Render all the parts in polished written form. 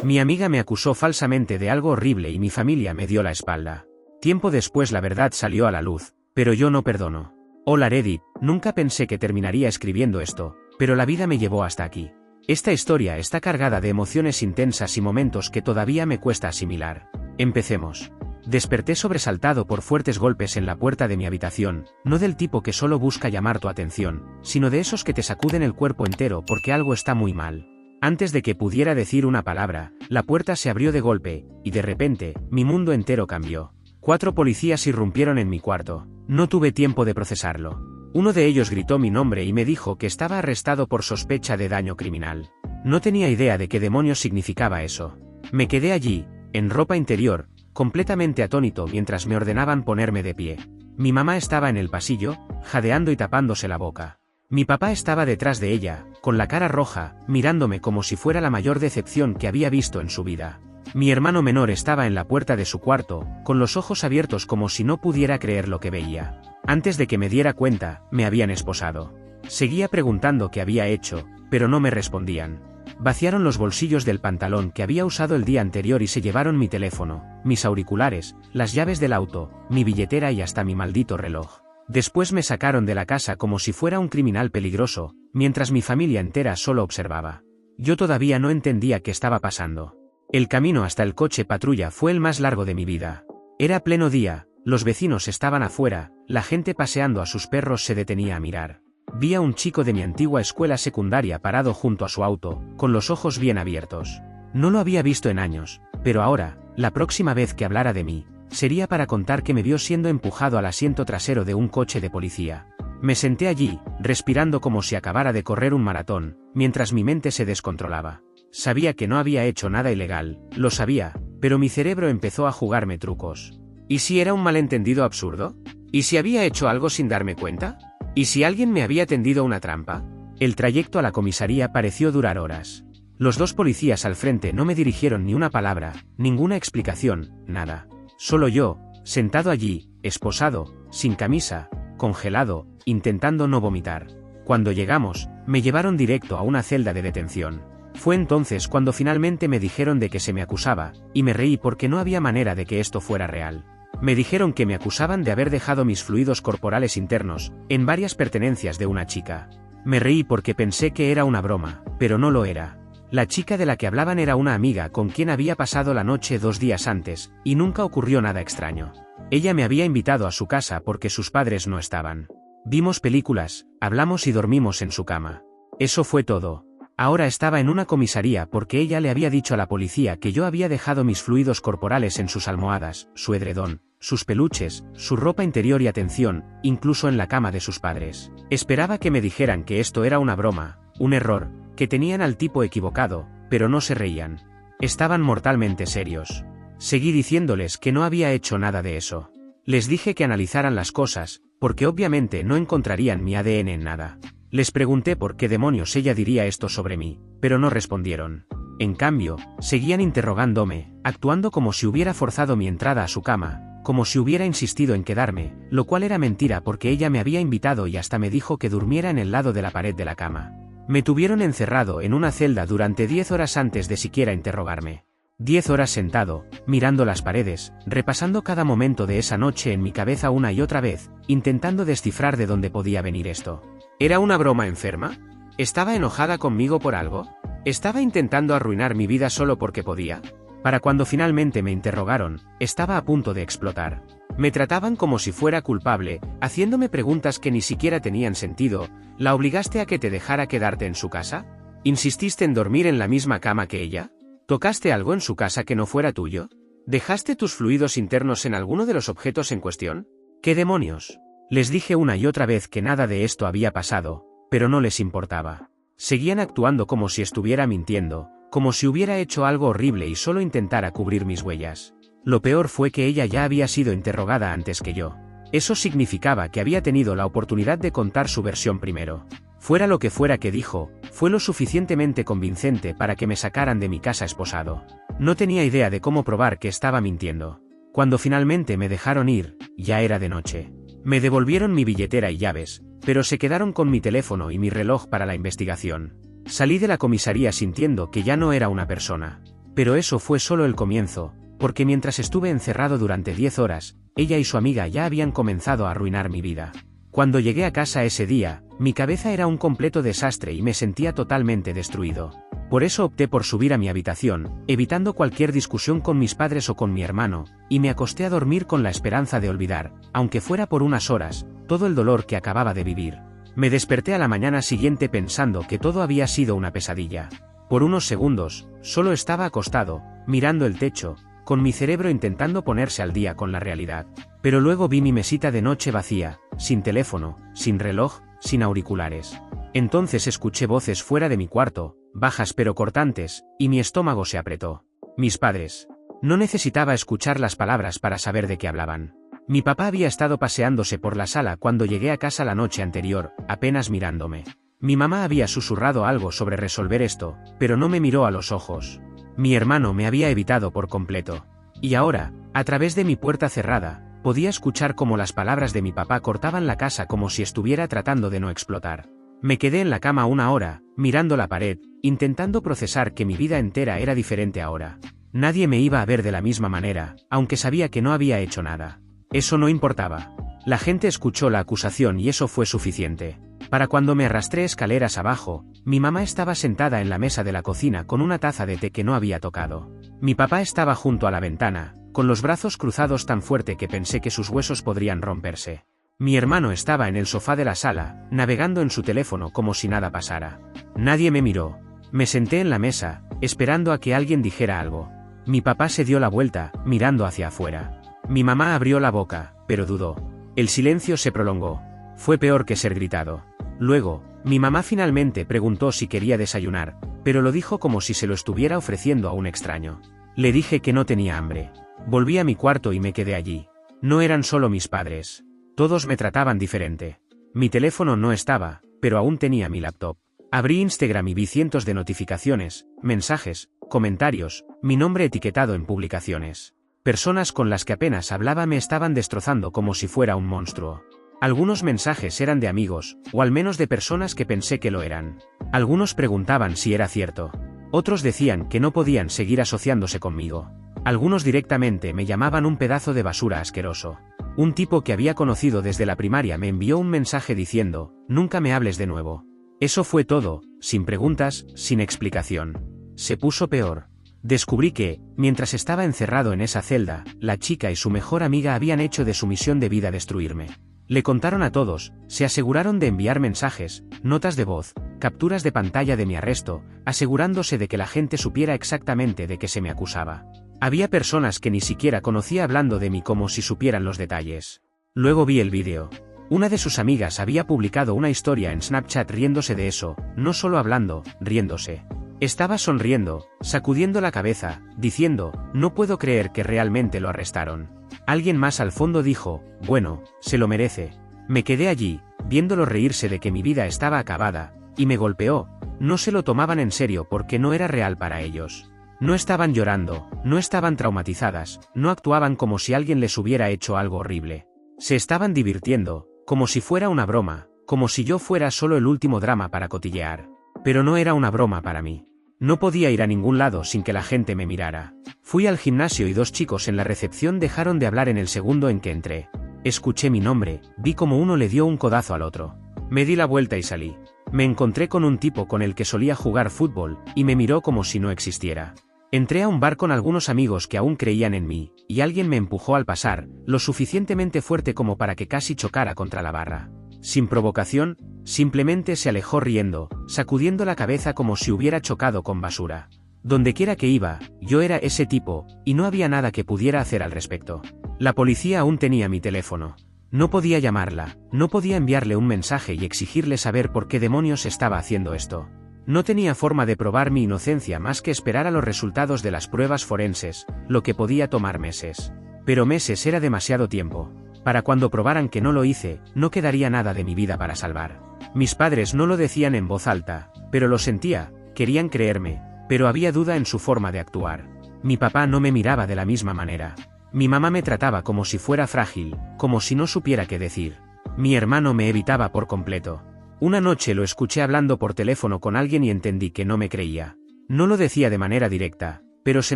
Mi amiga me acusó falsamente de algo horrible y mi familia me dio la espalda. Tiempo después la verdad salió a la luz, pero yo no perdono. Hola Reddit, nunca pensé que terminaría escribiendo esto, pero la vida me llevó hasta aquí. Esta historia está cargada de emociones intensas y momentos que todavía me cuesta asimilar. Empecemos. Desperté sobresaltado por fuertes golpes en la puerta de mi habitación, no del tipo que solo busca llamar tu atención, sino de esos que te sacuden el cuerpo entero porque algo está muy mal. Antes de que pudiera decir una palabra, la puerta se abrió de golpe, y de repente, mi mundo entero cambió. 4 policías irrumpieron en mi cuarto. No tuve tiempo de procesarlo. Uno de ellos gritó mi nombre y me dijo que estaba arrestado por sospecha de daño criminal. No tenía idea de qué demonios significaba eso. Me quedé allí, en ropa interior, completamente atónito mientras me ordenaban ponerme de pie. Mi mamá estaba en el pasillo, jadeando y tapándose la boca. Mi papá estaba detrás de ella, con la cara roja, mirándome como si fuera la mayor decepción que había visto en su vida. Mi hermano menor estaba en la puerta de su cuarto, con los ojos abiertos como si no pudiera creer lo que veía. Antes de que me diera cuenta, me habían esposado. Seguía preguntando qué había hecho, pero no me respondían. Vaciaron los bolsillos del pantalón que había usado el día anterior y se llevaron mi teléfono, mis auriculares, las llaves del auto, mi billetera y hasta mi maldito reloj. Después me sacaron de la casa como si fuera un criminal peligroso, mientras mi familia entera solo observaba. Yo todavía no entendía qué estaba pasando. El camino hasta el coche patrulla fue el más largo de mi vida. Era pleno día, los vecinos estaban afuera, la gente paseando a sus perros se detenía a mirar. Vi a un chico de mi antigua escuela secundaria parado junto a su auto, con los ojos bien abiertos. No lo había visto en años, pero ahora, la próxima vez que hablara de mí, sería para contar que me vio siendo empujado al asiento trasero de un coche de policía. Me senté allí, respirando como si acabara de correr un maratón, mientras mi mente se descontrolaba. Sabía que no había hecho nada ilegal, lo sabía, pero mi cerebro empezó a jugarme trucos. ¿Y si era un malentendido absurdo? ¿Y si había hecho algo sin darme cuenta? ¿Y si alguien me había tendido una trampa? El trayecto a la comisaría pareció durar horas. Los 2 policías al frente no me dirigieron ni una palabra, ninguna explicación, nada. Solo yo, sentado allí, esposado, sin camisa, congelado, intentando no vomitar. Cuando llegamos, me llevaron directo a una celda de detención. Fue entonces cuando finalmente me dijeron de que se me acusaba, y me reí porque no había manera de que esto fuera real. Me dijeron que me acusaban de haber dejado mis fluidos corporales internos, en varias pertenencias de una chica. Me reí porque pensé que era una broma, pero no lo era. La chica de la que hablaban era una amiga con quien había pasado la noche 2 días antes, y nunca ocurrió nada extraño. Ella me había invitado a su casa porque sus padres no estaban. Vimos películas, hablamos y dormimos en su cama. Eso fue todo. Ahora estaba en una comisaría porque ella le había dicho a la policía que yo había dejado mis fluidos corporales en sus almohadas, su edredón, sus peluches, su ropa interior y atención, incluso en la cama de sus padres. Esperaba que me dijeran que esto era una broma, un error, que tenían al tipo equivocado, pero no se reían. Estaban mortalmente serios. Seguí diciéndoles que no había hecho nada de eso. Les dije que analizaran las cosas, porque obviamente no encontrarían mi ADN en nada. Les pregunté por qué demonios ella diría esto sobre mí, pero no respondieron. En cambio, seguían interrogándome, actuando como si hubiera forzado mi entrada a su cama, como si hubiera insistido en quedarme, lo cual era mentira porque ella me había invitado y hasta me dijo que durmiera en el lado de la pared de la cama. Me tuvieron encerrado en una celda durante 10 horas antes de siquiera interrogarme. 10 horas sentado, mirando las paredes, repasando cada momento de esa noche en mi cabeza una y otra vez, intentando descifrar de dónde podía venir esto. ¿Era una broma enferma? ¿Estaba enojada conmigo por algo? ¿Estaba intentando arruinar mi vida solo porque podía? Para cuando finalmente me interrogaron, estaba a punto de explotar. Me trataban como si fuera culpable, haciéndome preguntas que ni siquiera tenían sentido. ¿La obligaste a que te dejara quedarte en su casa? ¿Insististe en dormir en la misma cama que ella? ¿Tocaste algo en su casa que no fuera tuyo? ¿Dejaste tus fluidos internos en alguno de los objetos en cuestión? ¿Qué demonios? Les dije una y otra vez que nada de esto había pasado, pero no les importaba. Seguían actuando como si estuviera mintiendo, como si hubiera hecho algo horrible y solo intentara cubrir mis huellas. Lo peor fue que ella ya había sido interrogada antes que yo. Eso significaba que había tenido la oportunidad de contar su versión primero. Fuera lo que fuera que dijo, fue lo suficientemente convincente para que me sacaran de mi casa esposado. No tenía idea de cómo probar que estaba mintiendo. Cuando finalmente me dejaron ir, ya era de noche. Me devolvieron mi billetera y llaves, pero se quedaron con mi teléfono y mi reloj para la investigación. Salí de la comisaría sintiendo que ya no era una persona. Pero eso fue solo el comienzo, porque mientras estuve encerrado durante 10 horas, ella y su amiga ya habían comenzado a arruinar mi vida. Cuando llegué a casa ese día, mi cabeza era un completo desastre y me sentía totalmente destruido. Por eso opté por subir a mi habitación, evitando cualquier discusión con mis padres o con mi hermano, y me acosté a dormir con la esperanza de olvidar, aunque fuera por unas horas, todo el dolor que acababa de vivir. Me desperté a la mañana siguiente pensando que todo había sido una pesadilla. Por unos segundos, solo estaba acostado, mirando el techo, con mi cerebro intentando ponerse al día con la realidad. Pero luego vi mi mesita de noche vacía, sin teléfono, sin reloj, sin auriculares. Entonces escuché voces fuera de mi cuarto, bajas pero cortantes, y mi estómago se apretó. Mis padres. No necesitaba escuchar las palabras para saber de qué hablaban. Mi papá había estado paseándose por la sala cuando llegué a casa la noche anterior, apenas mirándome. Mi mamá había susurrado algo sobre resolver esto, pero no me miró a los ojos. Mi hermano me había evitado por completo. Y ahora, a través de mi puerta cerrada, podía escuchar cómo las palabras de mi papá cortaban la casa como si estuviera tratando de no explotar. Me quedé en la cama una hora, mirando la pared, intentando procesar que mi vida entera era diferente ahora. Nadie me iba a ver de la misma manera, aunque sabía que no había hecho nada. Eso no importaba. La gente escuchó la acusación y eso fue suficiente. Para cuando me arrastré escaleras abajo, mi mamá estaba sentada en la mesa de la cocina con una taza de té que no había tocado. Mi papá estaba junto a la ventana, con los brazos cruzados tan fuerte que pensé que sus huesos podrían romperse. Mi hermano estaba en el sofá de la sala, navegando en su teléfono como si nada pasara. Nadie me miró. Me senté en la mesa, esperando a que alguien dijera algo. Mi papá se dio la vuelta, mirando hacia afuera. Mi mamá abrió la boca, pero dudó. El silencio se prolongó. Fue peor que ser gritado. Luego, mi mamá finalmente preguntó si quería desayunar, pero lo dijo como si se lo estuviera ofreciendo a un extraño. Le dije que no tenía hambre. Volví a mi cuarto y me quedé allí. No eran solo mis padres. Todos me trataban diferente. Mi teléfono no estaba, pero aún tenía mi laptop. Abrí Instagram y vi cientos de notificaciones, mensajes, comentarios, mi nombre etiquetado en publicaciones. Personas con las que apenas hablaba me estaban destrozando como si fuera un monstruo. Algunos mensajes eran de amigos, o al menos de personas que pensé que lo eran. Algunos preguntaban si era cierto. Otros decían que no podían seguir asociándose conmigo. Algunos directamente me llamaban un pedazo de basura asqueroso. Un tipo que había conocido desde la primaria me envió un mensaje diciendo, nunca me hables de nuevo. Eso fue todo, sin preguntas, sin explicación. Se puso peor. Descubrí que, mientras estaba encerrado en esa celda, la chica y su mejor amiga habían hecho de su misión de vida destruirme. Le contaron a todos, se aseguraron de enviar mensajes, notas de voz, capturas de pantalla de mi arresto, asegurándose de que la gente supiera exactamente de qué se me acusaba. Había personas que ni siquiera conocía hablando de mí como si supieran los detalles. Luego vi el vídeo. Una de sus amigas había publicado una historia en Snapchat riéndose de eso, no solo hablando, riéndose. Estaba sonriendo, sacudiendo la cabeza, diciendo, no puedo creer que realmente lo arrestaron. Alguien más al fondo dijo, bueno, se lo merece. Me quedé allí, viéndolo reírse de que mi vida estaba acabada, y me golpeó. No se lo tomaban en serio porque no era real para ellos. No estaban llorando, no estaban traumatizadas, no actuaban como si alguien les hubiera hecho algo horrible. Se estaban divirtiendo, como si fuera una broma, como si yo fuera solo el último drama para cotillear. Pero no era una broma para mí. No podía ir a ningún lado sin que la gente me mirara. Fui al gimnasio y dos chicos en la recepción dejaron de hablar en el segundo en que entré. Escuché mi nombre, vi como uno le dio un codazo al otro. Me di la vuelta y salí. Me encontré con un tipo con el que solía jugar fútbol, y me miró como si no existiera. Entré a un bar con algunos amigos que aún creían en mí, y alguien me empujó al pasar, lo suficientemente fuerte como para que casi chocara contra la barra. Sin provocación, simplemente se alejó riendo, sacudiendo la cabeza como si hubiera chocado con basura. Dondequiera que iba, yo era ese tipo, y no había nada que pudiera hacer al respecto. La policía aún tenía mi teléfono. No podía llamarla, no podía enviarle un mensaje y exigirle saber por qué demonios estaba haciendo esto. No tenía forma de probar mi inocencia más que esperar a los resultados de las pruebas forenses, lo que podía tomar meses. Pero meses era demasiado tiempo. Para cuando probaran que no lo hice, no quedaría nada de mi vida para salvar. Mis padres no lo decían en voz alta, pero lo sentía, querían creerme, pero había duda en su forma de actuar. Mi papá no me miraba de la misma manera. Mi mamá me trataba como si fuera frágil, como si no supiera qué decir. Mi hermano me evitaba por completo. Una noche lo escuché hablando por teléfono con alguien y entendí que no me creía. No lo decía de manera directa, pero se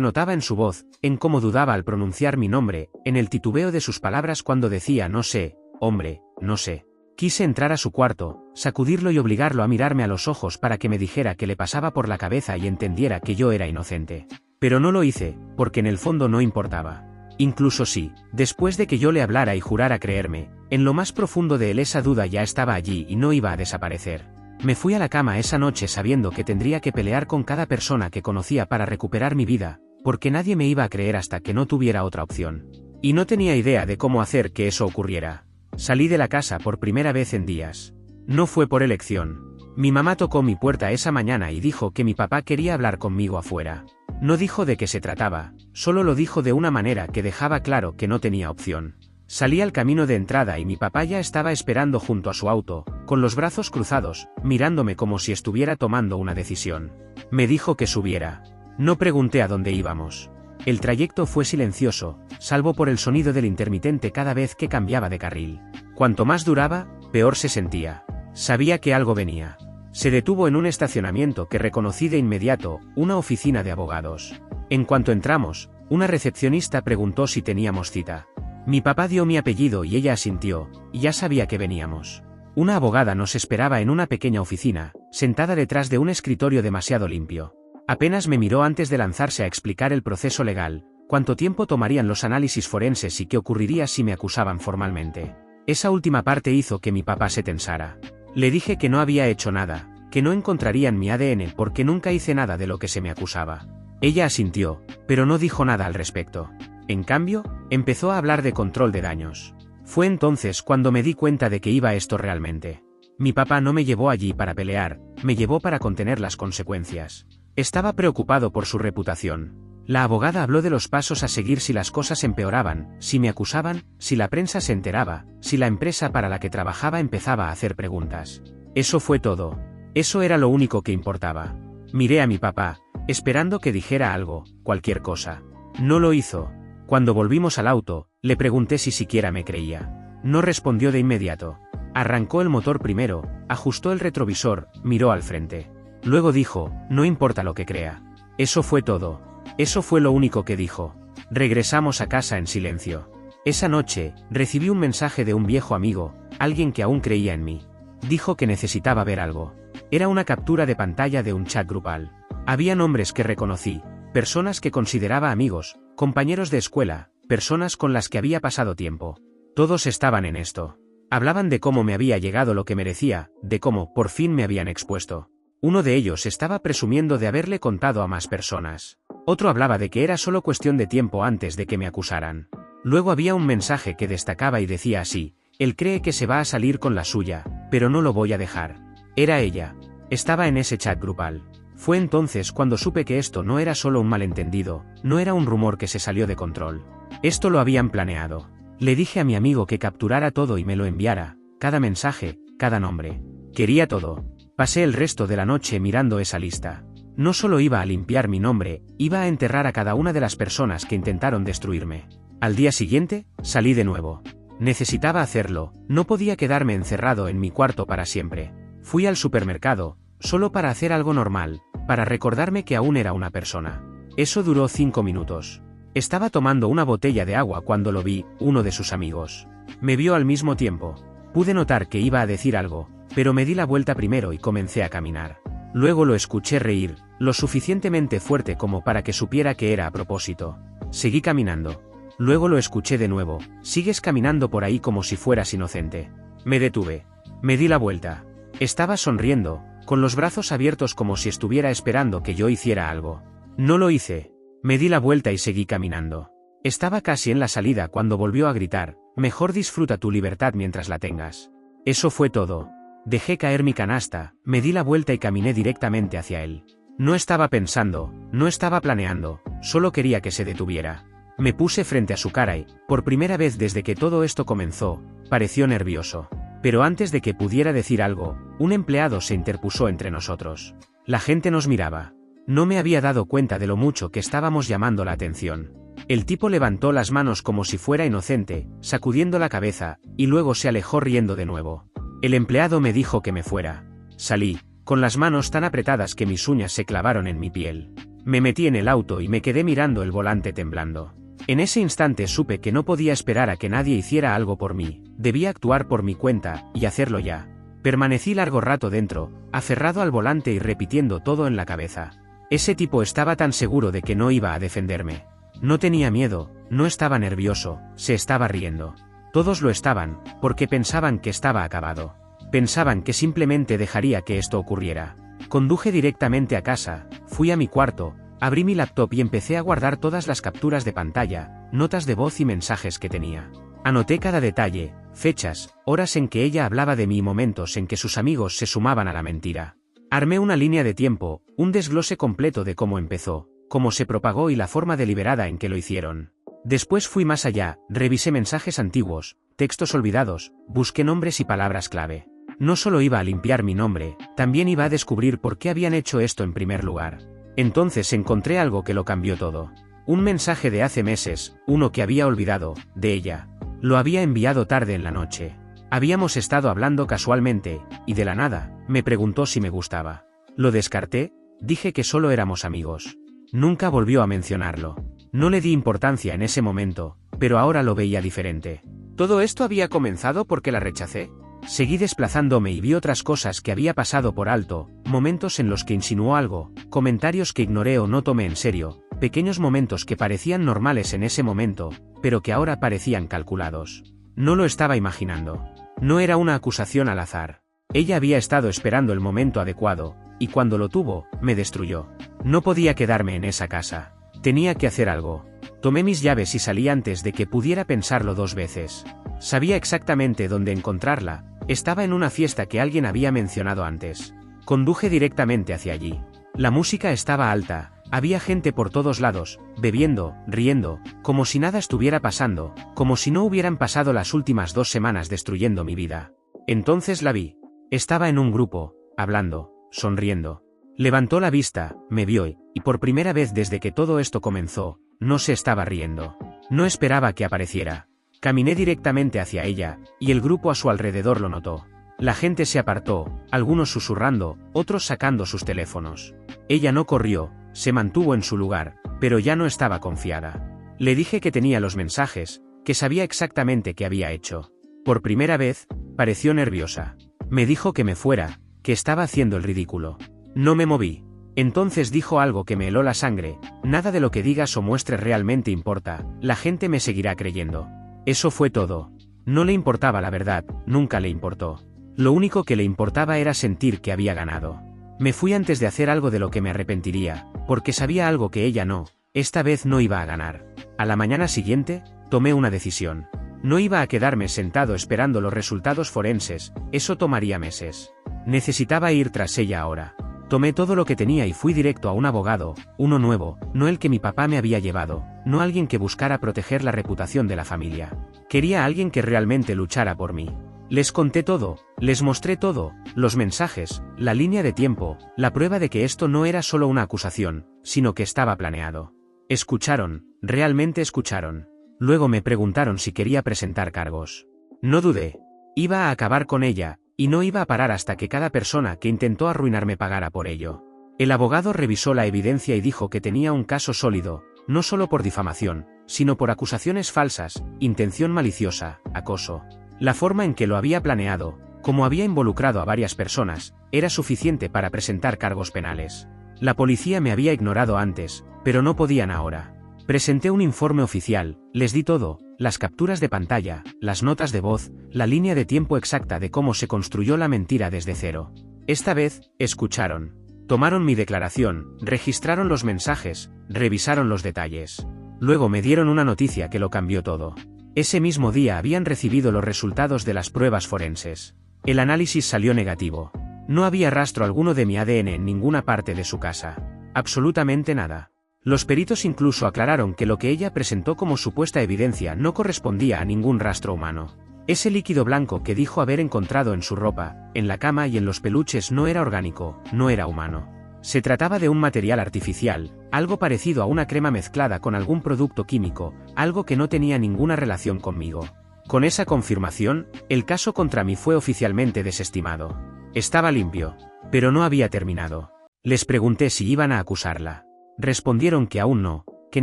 notaba en su voz, en cómo dudaba al pronunciar mi nombre, en el titubeo de sus palabras cuando decía no sé, hombre, no sé. Quise entrar a su cuarto, sacudirlo y obligarlo a mirarme a los ojos para que me dijera qué le pasaba por la cabeza y entendiera que yo era inocente. Pero no lo hice, porque en el fondo no importaba. Incluso si, después de que yo le hablara y jurara creerme, en lo más profundo de él esa duda ya estaba allí y no iba a desaparecer. Me fui a la cama esa noche sabiendo que tendría que pelear con cada persona que conocía para recuperar mi vida, porque nadie me iba a creer hasta que no tuviera otra opción. Y no tenía idea de cómo hacer que eso ocurriera. Salí de la casa por primera vez en días. No fue por elección. Mi mamá tocó mi puerta esa mañana y dijo que mi papá quería hablar conmigo afuera. No dijo de qué se trataba, solo lo dijo de una manera que dejaba claro que no tenía opción. Salí al camino de entrada y mi papá ya estaba esperando junto a su auto, con los brazos cruzados, mirándome como si estuviera tomando una decisión. Me dijo que subiera. No pregunté a dónde íbamos. El trayecto fue silencioso, salvo por el sonido del intermitente cada vez que cambiaba de carril. Cuanto más duraba, peor se sentía. Sabía que algo venía. Se detuvo en un estacionamiento que reconocí de inmediato, una oficina de abogados. En cuanto entramos, una recepcionista preguntó si teníamos cita. Mi papá dio mi apellido y ella asintió, y ya sabía que veníamos. Una abogada nos esperaba en una pequeña oficina, sentada detrás de un escritorio demasiado limpio. Apenas me miró antes de lanzarse a explicar el proceso legal, cuánto tiempo tomarían los análisis forenses y qué ocurriría si me acusaban formalmente. Esa última parte hizo que mi papá se tensara. Le dije que no había hecho nada, que no encontrarían mi ADN porque nunca hice nada de lo que se me acusaba. Ella asintió, pero no dijo nada al respecto. En cambio, empezó a hablar de control de daños. Fue entonces cuando me di cuenta de que iba esto realmente. Mi papá no me llevó allí para pelear, me llevó para contener las consecuencias. Estaba preocupado por su reputación. La abogada habló de los pasos a seguir si las cosas empeoraban, si me acusaban, si la prensa se enteraba, si la empresa para la que trabajaba empezaba a hacer preguntas. Eso fue todo. Eso era lo único que importaba. Miré a mi papá, esperando que dijera algo, cualquier cosa. No lo hizo. Cuando volvimos al auto, le pregunté si siquiera me creía. No respondió de inmediato. Arrancó el motor primero, ajustó el retrovisor, miró al frente. Luego dijo, no importa lo que crea. Eso fue todo. Eso fue lo único que dijo. Regresamos a casa en silencio. Esa noche, recibí un mensaje de un viejo amigo, alguien que aún creía en mí. Dijo que necesitaba ver algo. Era una captura de pantalla de un chat grupal. Había nombres que reconocí, personas que consideraba amigos, compañeros de escuela, personas con las que había pasado tiempo. Todos estaban en esto. Hablaban de cómo me había llegado lo que merecía, de cómo, por fin me habían expuesto. Uno de ellos estaba presumiendo de haberle contado a más personas. Otro hablaba de que era solo cuestión de tiempo antes de que me acusaran. Luego había un mensaje que destacaba y decía así, él cree que se va a salir con la suya, pero no lo voy a dejar. Era ella. Estaba en ese chat grupal. Fue entonces cuando supe que esto no era solo un malentendido, no era un rumor que se salió de control. Esto lo habían planeado. Le dije a mi amigo que capturara todo y me lo enviara, cada mensaje, cada nombre. Quería todo. Pasé el resto de la noche mirando esa lista. No solo iba a limpiar mi nombre, iba a enterrar a cada una de las personas que intentaron destruirme. Al día siguiente, salí de nuevo. Necesitaba hacerlo, no podía quedarme encerrado en mi cuarto para siempre. Fui al supermercado, solo para hacer algo normal, para recordarme que aún era una persona. Eso duró 5 minutos. Estaba tomando una botella de agua cuando lo vi, uno de sus amigos. Me vio al mismo tiempo. Pude notar que iba a decir algo, pero me di la vuelta primero y comencé a caminar. Luego lo escuché reír, lo suficientemente fuerte como para que supiera que era a propósito. Seguí caminando. Luego lo escuché de nuevo, sigues caminando por ahí como si fueras inocente. Me detuve. Me di la vuelta. Estaba sonriendo, con los brazos abiertos como si estuviera esperando que yo hiciera algo. No lo hice. Me di la vuelta y seguí caminando. Estaba casi en la salida cuando volvió a gritar, mejor disfruta tu libertad mientras la tengas. Eso fue todo. Dejé caer mi canasta, me di la vuelta y caminé directamente hacia él. No estaba pensando, no estaba planeando, solo quería que se detuviera. Me puse frente a su cara y, por primera vez desde que todo esto comenzó, pareció nervioso. Pero antes de que pudiera decir algo, un empleado se interpuso entre nosotros. La gente nos miraba. No me había dado cuenta de lo mucho que estábamos llamando la atención. El tipo levantó las manos como si fuera inocente, sacudiendo la cabeza, y luego se alejó riendo de nuevo. El empleado me dijo que me fuera. Salí, con las manos tan apretadas que mis uñas se clavaron en mi piel. Me metí en el auto y me quedé mirando el volante temblando. En ese instante supe que no podía esperar a que nadie hiciera algo por mí, debía actuar por mi cuenta, y hacerlo ya. Permanecí largo rato dentro, aferrado al volante y repitiendo todo en la cabeza. Ese tipo estaba tan seguro de que no iba a defenderme. No tenía miedo, no estaba nervioso, se estaba riendo. Todos lo estaban, porque pensaban que estaba acabado. Pensaban que simplemente dejaría que esto ocurriera. Conduje directamente a casa, fui a mi cuarto, abrí mi laptop y empecé a guardar todas las capturas de pantalla, notas de voz y mensajes que tenía. Anoté cada detalle, fechas, horas en que ella hablaba de mí y momentos en que sus amigos se sumaban a la mentira. Armé una línea de tiempo, un desglose completo de cómo empezó, cómo se propagó y la forma deliberada en que lo hicieron. Después fui más allá, revisé mensajes antiguos, textos olvidados, busqué nombres y palabras clave. No solo iba a limpiar mi nombre, también iba a descubrir por qué habían hecho esto en primer lugar. Entonces encontré algo que lo cambió todo. Un mensaje de hace meses, uno que había olvidado, de ella. Lo había enviado tarde en la noche. Habíamos estado hablando casualmente, y de la nada, me preguntó si me gustaba. Lo descarté, dije que solo éramos amigos. Nunca volvió a mencionarlo. No le di importancia en ese momento, pero ahora lo veía diferente. ¿Todo esto había comenzado porque la rechacé? Seguí desplazándome y vi otras cosas que había pasado por alto, momentos en los que insinuó algo, comentarios que ignoré o no tomé en serio, pequeños momentos que parecían normales en ese momento, pero que ahora parecían calculados. No lo estaba imaginando. No era una acusación al azar. Ella había estado esperando el momento adecuado, y cuando lo tuvo, me destruyó. No podía quedarme en esa casa. Tenía que hacer algo. Tomé mis llaves y salí antes de que pudiera pensarlo dos veces. Sabía exactamente dónde encontrarla. Estaba en una fiesta que alguien había mencionado antes. Conduje directamente hacia allí. La música estaba alta, había gente por todos lados, bebiendo, riendo, como si nada estuviera pasando, como si no hubieran pasado las últimas 2 semanas destruyendo mi vida. Entonces la vi. Estaba en un grupo, hablando, sonriendo. Levantó la vista, me vio y por primera vez desde que todo esto comenzó, no se estaba riendo. No esperaba que apareciera. Caminé directamente hacia ella, y el grupo a su alrededor lo notó. La gente se apartó, algunos susurrando, otros sacando sus teléfonos. Ella no corrió, se mantuvo en su lugar, pero ya no estaba confiada. Le dije que tenía los mensajes, que sabía exactamente qué había hecho. Por primera vez, pareció nerviosa. Me dijo que me fuera, que estaba haciendo el ridículo. No me moví. Entonces dijo algo que me heló la sangre: nada de lo que digas o muestres realmente importa, la gente me seguirá creyendo. Eso fue todo. No le importaba la verdad, nunca le importó. Lo único que le importaba era sentir que había ganado. Me fui antes de hacer algo de lo que me arrepentiría, porque sabía algo que ella no, esta vez no iba a ganar. A la mañana siguiente, tomé una decisión. No iba a quedarme sentado esperando los resultados forenses, eso tomaría meses. Necesitaba ir tras ella ahora. Tomé todo lo que tenía y fui directo a un abogado, uno nuevo, no el que mi papá me había llevado, no alguien que buscara proteger la reputación de la familia. Quería a alguien que realmente luchara por mí. Les conté todo, les mostré todo, los mensajes, la línea de tiempo, la prueba de que esto no era solo una acusación, sino que estaba planeado. Escucharon, realmente escucharon. Luego me preguntaron si quería presentar cargos. No dudé. Iba a acabar con ella, y no iba a parar hasta que cada persona que intentó arruinarme pagara por ello. El abogado revisó la evidencia y dijo que tenía un caso sólido, no solo por difamación, sino por acusaciones falsas, intención maliciosa, acoso. La forma en que lo había planeado, como había involucrado a varias personas, era suficiente para presentar cargos penales. La policía me había ignorado antes, pero no podían ahora. Presenté un informe oficial, les di todo, las capturas de pantalla, las notas de voz, la línea de tiempo exacta de cómo se construyó la mentira desde cero. Esta vez, escucharon. Tomaron mi declaración, registraron los mensajes, revisaron los detalles. Luego me dieron una noticia que lo cambió todo. Ese mismo día habían recibido los resultados de las pruebas forenses. El análisis salió negativo. No había rastro alguno de mi ADN en ninguna parte de su casa. Absolutamente nada. Los peritos incluso aclararon que lo que ella presentó como supuesta evidencia no correspondía a ningún rastro humano. Ese líquido blanco que dijo haber encontrado en su ropa, en la cama y en los peluches no era orgánico, no era humano. Se trataba de un material artificial, algo parecido a una crema mezclada con algún producto químico, algo que no tenía ninguna relación conmigo. Con esa confirmación, el caso contra mí fue oficialmente desestimado. Estaba limpio. Pero no había terminado. Les pregunté si iban a acusarla. Respondieron que aún no, que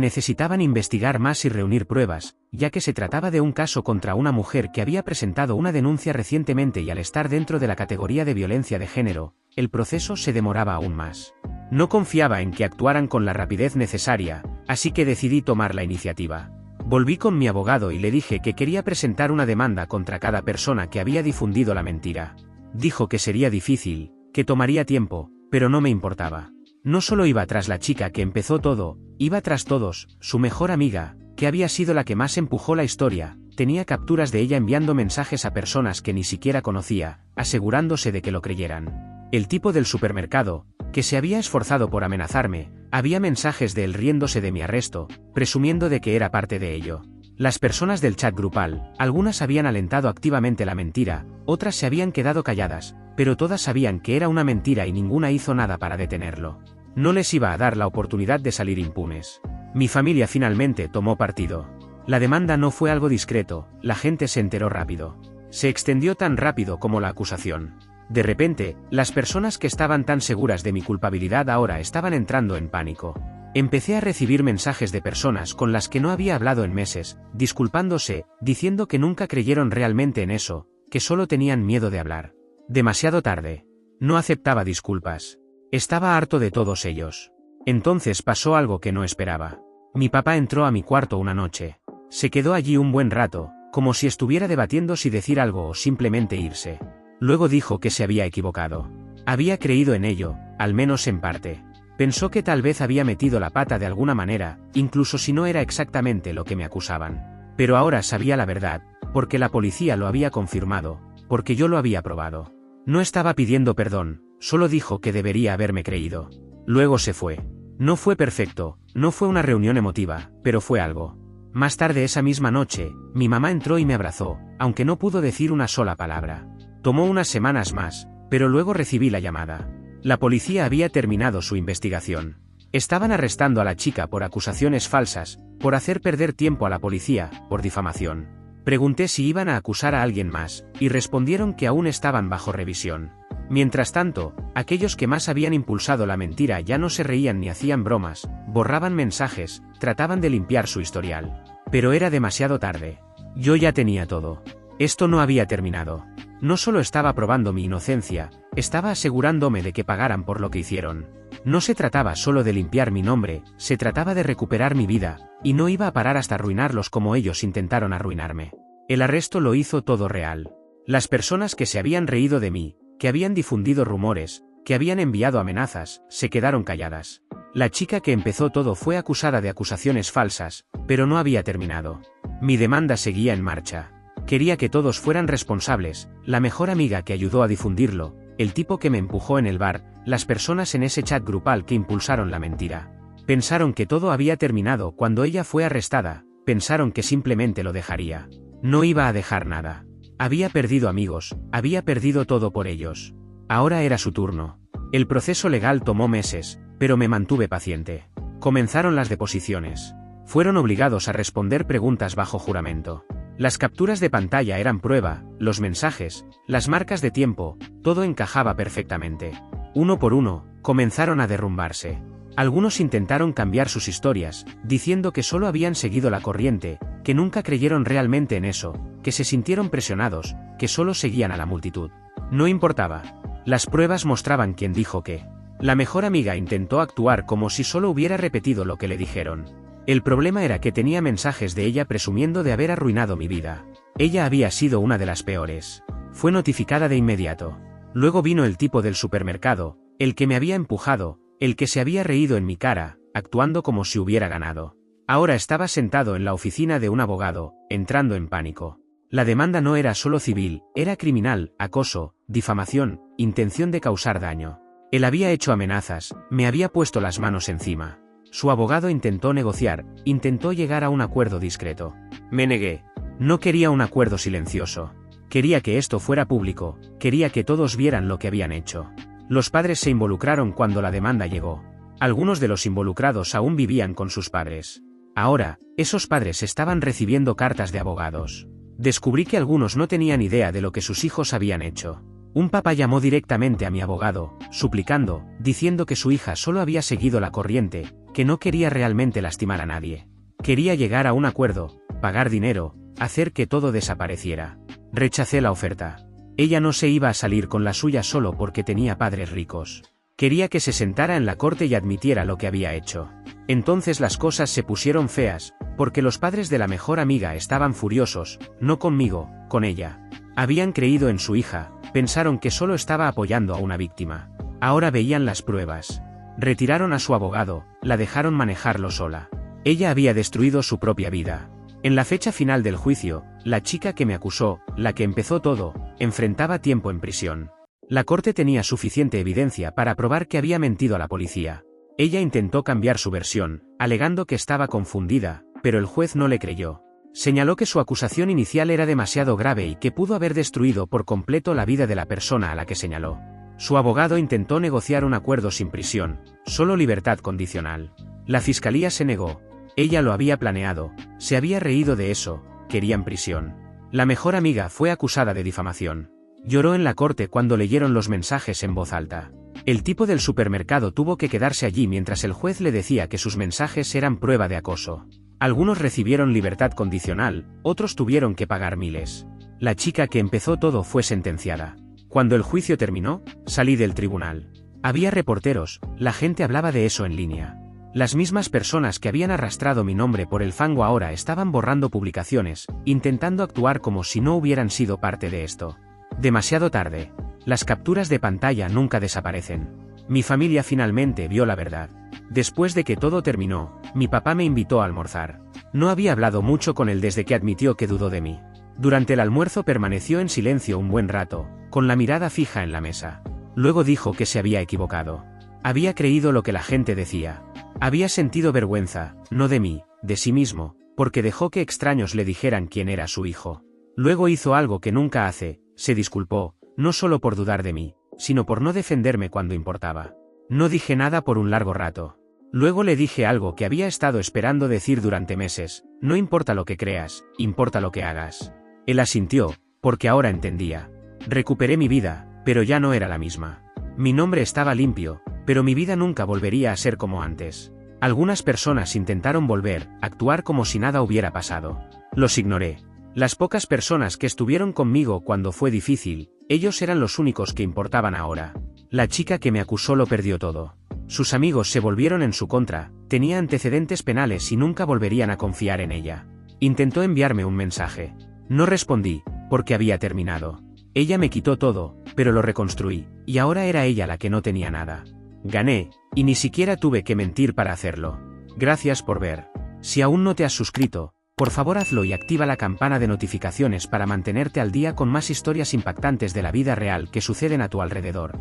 necesitaban investigar más y reunir pruebas, ya que se trataba de un caso contra una mujer que había presentado una denuncia recientemente y al estar dentro de la categoría de violencia de género, el proceso se demoraba aún más. No confiaba en que actuaran con la rapidez necesaria, así que decidí tomar la iniciativa. Volví con mi abogado y le dije que quería presentar una demanda contra cada persona que había difundido la mentira. Dijo que sería difícil, que tomaría tiempo, pero no me importaba. No solo iba tras la chica que empezó todo, iba tras todos, su mejor amiga, que había sido la que más empujó la historia, tenía capturas de ella enviando mensajes a personas que ni siquiera conocía, asegurándose de que lo creyeran. El tipo del supermercado, que se había esforzado por amenazarme, había mensajes de él riéndose de mi arresto, presumiendo de que era parte de ello. Las personas del chat grupal, algunas habían alentado activamente la mentira, otras se habían quedado calladas, pero todas sabían que era una mentira y ninguna hizo nada para detenerlo. No les iba a dar la oportunidad de salir impunes. Mi familia finalmente tomó partido. La demanda no fue algo discreto, la gente se enteró rápido. Se extendió tan rápido como la acusación. De repente, las personas que estaban tan seguras de mi culpabilidad ahora estaban entrando en pánico. Empecé a recibir mensajes de personas con las que no había hablado en meses, disculpándose, diciendo que nunca creyeron realmente en eso, que solo tenían miedo de hablar. Demasiado tarde. No aceptaba disculpas. Estaba harto de todos ellos. Entonces pasó algo que no esperaba. Mi papá entró a mi cuarto una noche. Se quedó allí un buen rato, como si estuviera debatiendo si decir algo o simplemente irse. Luego dijo que se había equivocado. Había creído en ello, al menos en parte. Pensó que tal vez había metido la pata de alguna manera, incluso si no era exactamente lo que me acusaban. Pero ahora sabía la verdad, porque la policía lo había confirmado, porque yo lo había probado. No estaba pidiendo perdón, solo dijo que debería haberme creído. Luego se fue. No fue perfecto, no fue una reunión emotiva, pero fue algo. Más tarde esa misma noche, mi mamá entró y me abrazó, aunque no pudo decir una sola palabra. Tomó unas semanas más, pero luego recibí la llamada. La policía había terminado su investigación. Estaban arrestando a la chica por acusaciones falsas, por hacer perder tiempo a la policía, por difamación. Pregunté si iban a acusar a alguien más, y respondieron que aún estaban bajo revisión. Mientras tanto, aquellos que más habían impulsado la mentira ya no se reían ni hacían bromas, borraban mensajes, trataban de limpiar su historial. Pero era demasiado tarde. Yo ya tenía todo. Esto no había terminado. No solo estaba probando mi inocencia, estaba asegurándome de que pagaran por lo que hicieron. No se trataba solo de limpiar mi nombre, se trataba de recuperar mi vida, y no iba a parar hasta arruinarlos como ellos intentaron arruinarme. El arresto lo hizo todo real. Las personas que se habían reído de mí, que habían difundido rumores, que habían enviado amenazas, se quedaron calladas. La chica que empezó todo fue acusada de acusaciones falsas, pero no había terminado. Mi demanda seguía en marcha. Quería que todos fueran responsables, la mejor amiga que ayudó a difundirlo, el tipo que me empujó en el bar, las personas en ese chat grupal que impulsaron la mentira. Pensaron que todo había terminado cuando ella fue arrestada, pensaron que simplemente lo dejaría. No iba a dejar nada. Había perdido amigos, había perdido todo por ellos. Ahora era su turno. El proceso legal tomó meses, pero me mantuve paciente. Comenzaron las deposiciones. Fueron obligados a responder preguntas bajo juramento. Las capturas de pantalla eran prueba, los mensajes, las marcas de tiempo, todo encajaba perfectamente. Uno por uno, comenzaron a derrumbarse. Algunos intentaron cambiar sus historias, diciendo que solo habían seguido la corriente, que nunca creyeron realmente en eso, que se sintieron presionados, que solo seguían a la multitud. No importaba. Las pruebas mostraban quién dijo qué. La mejor amiga intentó actuar como si solo hubiera repetido lo que le dijeron. El problema era que tenía mensajes de ella presumiendo de haber arruinado mi vida. Ella había sido una de las peores. Fue notificada de inmediato. Luego vino el tipo del supermercado, el que me había empujado, el que se había reído en mi cara, actuando como si hubiera ganado. Ahora estaba sentado en la oficina de un abogado, entrando en pánico. La demanda no era solo civil, era criminal, acoso, difamación, intención de causar daño. Él había hecho amenazas, me había puesto las manos encima. Su abogado intentó negociar, intentó llegar a un acuerdo discreto. Me negué. No quería un acuerdo silencioso. Quería que esto fuera público, quería que todos vieran lo que habían hecho. Los padres se involucraron cuando la demanda llegó. Algunos de los involucrados aún vivían con sus padres. Ahora, esos padres estaban recibiendo cartas de abogados. Descubrí que algunos no tenían idea de lo que sus hijos habían hecho. Un papá llamó directamente a mi abogado, suplicando, diciendo que su hija solo había seguido la corriente, que no quería realmente lastimar a nadie. Quería llegar a un acuerdo, pagar dinero, hacer que todo desapareciera. Rechacé la oferta. Ella no se iba a salir con la suya solo porque tenía padres ricos. Quería que se sentara en la corte y admitiera lo que había hecho. Entonces las cosas se pusieron feas, porque los padres de la mejor amiga estaban furiosos, no conmigo, con ella. Habían creído en su hija, pensaron que solo estaba apoyando a una víctima. Ahora veían las pruebas. Retiraron a su abogado, la dejaron manejarlo sola. Ella había destruido su propia vida. En la fecha final del juicio, la chica que me acusó, la que empezó todo, enfrentaba tiempo en prisión. La corte tenía suficiente evidencia para probar que había mentido a la policía. Ella intentó cambiar su versión, alegando que estaba confundida, pero el juez no le creyó. Señaló que su acusación inicial era demasiado grave y que pudo haber destruido por completo la vida de la persona a la que señaló. Su abogado intentó negociar un acuerdo sin prisión, solo libertad condicional. La fiscalía se negó. Ella lo había planeado, se había reído de eso, querían prisión. La mejor amiga fue acusada de difamación. Lloró en la corte cuando leyeron los mensajes en voz alta. El tipo del supermercado tuvo que quedarse allí mientras el juez le decía que sus mensajes eran prueba de acoso. Algunos recibieron libertad condicional, otros tuvieron que pagar miles. La chica que empezó todo fue sentenciada. Cuando el juicio terminó, salí del tribunal. Había reporteros, la gente hablaba de eso en línea. Las mismas personas que habían arrastrado mi nombre por el fango ahora estaban borrando publicaciones, intentando actuar como si no hubieran sido parte de esto. Demasiado tarde. Las capturas de pantalla nunca desaparecen. Mi familia finalmente vio la verdad. Después de que todo terminó, mi papá me invitó a almorzar. No había hablado mucho con él desde que admitió que dudó de mí. Durante el almuerzo permaneció en silencio un buen rato, con la mirada fija en la mesa. Luego dijo que se había equivocado. Había creído lo que la gente decía. Había sentido vergüenza, no de mí, de sí mismo, porque dejó que extraños le dijeran quién era su hijo. Luego hizo algo que nunca hace, se disculpó, no solo por dudar de mí, sino por no defenderme cuando importaba. No dije nada por un largo rato. Luego le dije algo que había estado esperando decir durante meses: no importa lo que creas, importa lo que hagas. Él asintió, porque ahora entendía. Recuperé mi vida, pero ya no era la misma. Mi nombre estaba limpio, pero mi vida nunca volvería a ser como antes. Algunas personas intentaron volver, actuar como si nada hubiera pasado. Los ignoré. Las pocas personas que estuvieron conmigo cuando fue difícil, ellos eran los únicos que importaban ahora. La chica que me acusó lo perdió todo. Sus amigos se volvieron en su contra, tenía antecedentes penales y nunca volverían a confiar en ella. Intentó enviarme un mensaje. No respondí, porque había terminado. Ella me quitó todo, pero lo reconstruí, y ahora era ella la que no tenía nada. Gané, y ni siquiera tuve que mentir para hacerlo. Gracias por ver. Si aún no te has suscrito, por favor hazlo y activa la campana de notificaciones para mantenerte al día con más historias impactantes de la vida real que suceden a tu alrededor.